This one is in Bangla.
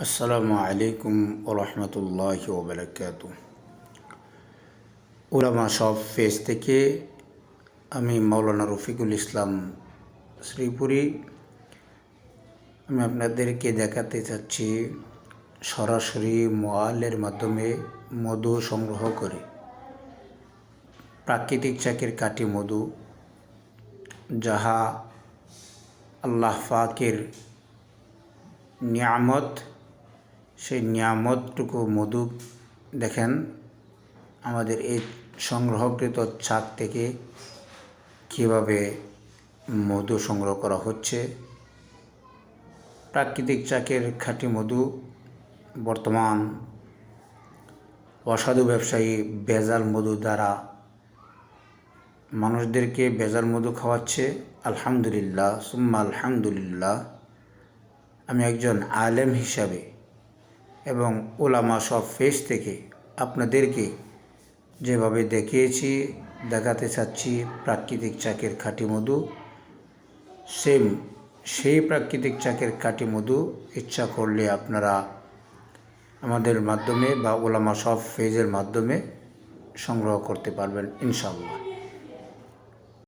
আসসালামু আলাইকুম ওরহমতুল্লাহি ওবরাকাতু। উলামা সব ফেজ থেকে আমি মাওলানা রফিকুল ইসলাম শ্রীপুরী। আমি আপনাদেরকে দেখাতে চাচ্ছি সরাসরি মোয়ালের মাধ্যমে মধু সংগ্রহ করে প্রাকৃতিক চাকের কাটি মধু, যাহা আল্লাহ পাকের নিয়ামত, সেই নিয়ামতটুকু মধু দেখেন আমাদের এই সংগ্রহকৃত চাক থেকে কীভাবে মধু সংগ্রহ করা হচ্ছে। প্রাকৃতিক চাকের খাঁটি মধু বর্তমান অসাধু ব্যবসায়ী ভেজাল মধু দ্বারা মানুষদেরকে ভেজাল মধু খাওয়াচ্ছে। আলহামদুলিল্লাহ সুম্মা আলহামদুলিল্লাহ, আমি একজন আলেম হিসাবে এবং উলামা সব ফেজ থেকে আপনাদেরকে যেভাবে দেখাতে চাচ্ছি প্রাকৃতিক চাকের খাঁটি মধু, সেই প্রাকৃতিক চাকের খাঁটি মধু ইচ্ছা করলে আপনারা আমাদের মাধ্যমে বা উলামা সব ফেজের মাধ্যমে সংগ্রহ করতে পারবেন ইনশাআল্লাহ।